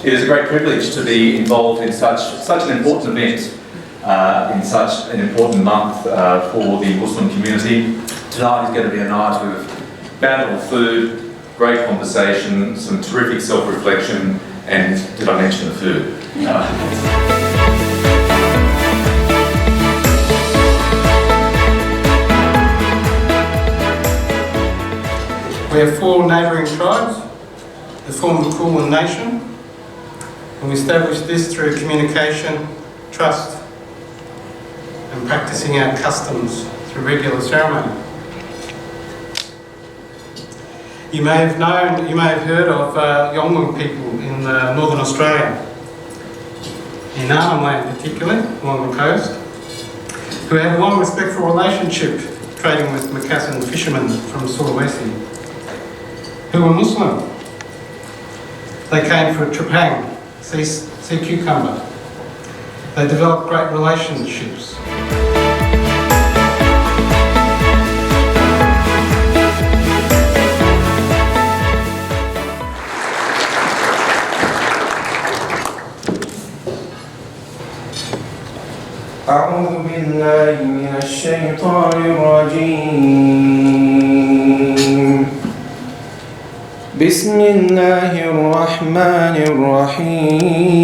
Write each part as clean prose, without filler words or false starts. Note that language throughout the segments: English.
It is a great privilege to be involved in such an important event, in such an important month for the Muslim community. Tonight is going to be a night of bountiful food, great conversation, some terrific self-reflection, and did I mention the food? We have 4 neighbouring tribes that form the Kulin Nation, and we established this through communication, trust, and practising our customs through regular ceremony. You may have heard of Yolngu people in Northern Australia, in Arnhem Land particularly, along the coast, who have a long respectful relationship trading with Macassan fishermen from Sulawesi, who were Muslim. They came for trepang, sea cucumber. They developed great relationships. أعوذ بالله من الشيطان الرجيم بسم الله الرحمن الرحيم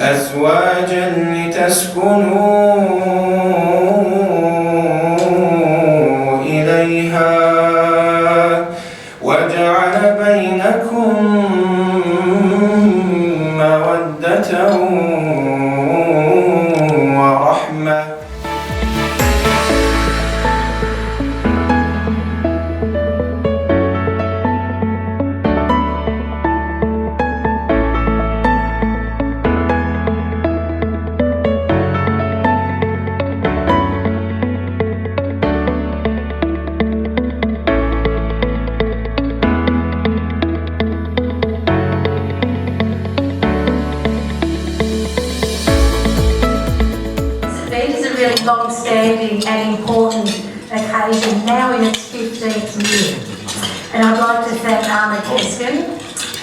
أزواجا لتسكنوا إليها وجعل بينكم مودة ورحمة long-standing and important occasion, now in its 15th year. And I'd like to thank Ahmed Keskin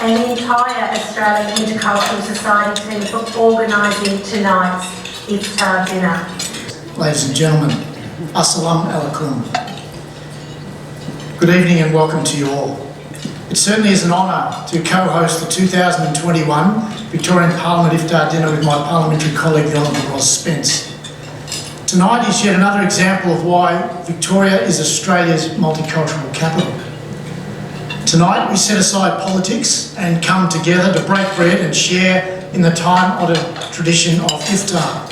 and the entire Australian Multicultural Society team for organising tonight's Iftar dinner. Ladies and gentlemen, Assalamu alaikum. Good evening and welcome to you all. It certainly is an honour to co-host the 2021 Victorian Parliament Iftar dinner with my parliamentary colleague, the Honourable Spence. Tonight is yet another example of why Victoria is Australia's multicultural capital. Tonight we set aside politics and come together to break bread and share in the time-honoured tradition of Iftar.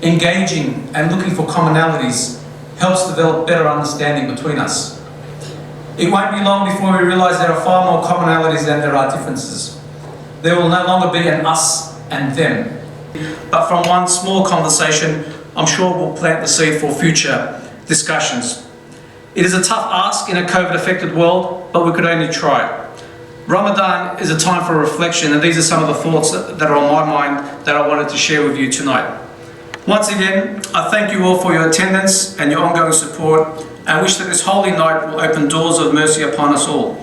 Engaging and looking for commonalities helps develop better understanding between us. It won't be long before we realise there are far more commonalities than there are differences. There will no longer be an us and them. But from one small conversation, I'm sure we'll plant the seed for future discussions. It is a tough ask in a COVID-affected world, but we could only try. Ramadan is a time for reflection, and these are some of the thoughts that are on my mind that I wanted to share with you tonight. Once again, I thank you all for your attendance and your ongoing support, and wish that this holy night will open doors of mercy upon us all.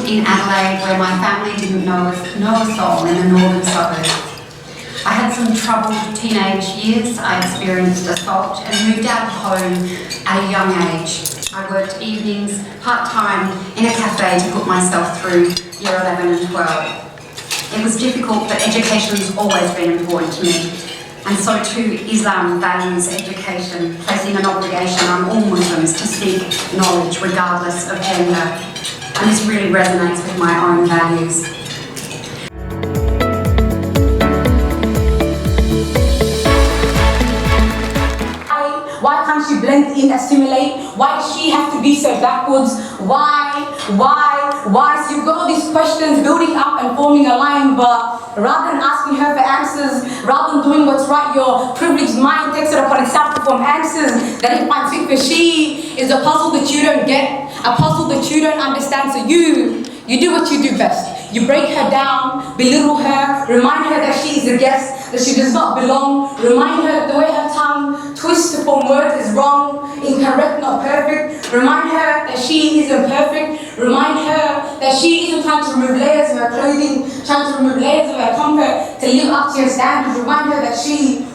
In Adelaide, where my family didn't know a soul in the northern suburbs. I had some troubled teenage years. I experienced assault and moved out of home at a young age. I worked evenings, part-time, in a cafe to put myself through year 11 and 12. It was difficult, but education has always been important to me. And so too, Islam values education, placing an obligation on all Muslims to seek knowledge regardless of gender. And this really resonates with my own values. Why can't she blend in, assimilate? Why does she have to be so backwards? Why? So you've got all these questions building up and forming a line, but rather than asking her for answers, rather than doing what's right, your privileged mind takes it upon itself to form answers that it finds fit for. She is a puzzle that you don't get, a puzzle that you don't understand, so you do what you do best. You break her down, belittle her, remind her that she is a guest, that she does not belong, remind her that the way her tongue twists to form words is wrong, incorrect, not perfect, remind her that she isn't perfect, remind her that she isn't trying to remove layers of her clothing, trying to remove layers of her comfort to live up to your standards, remind her that she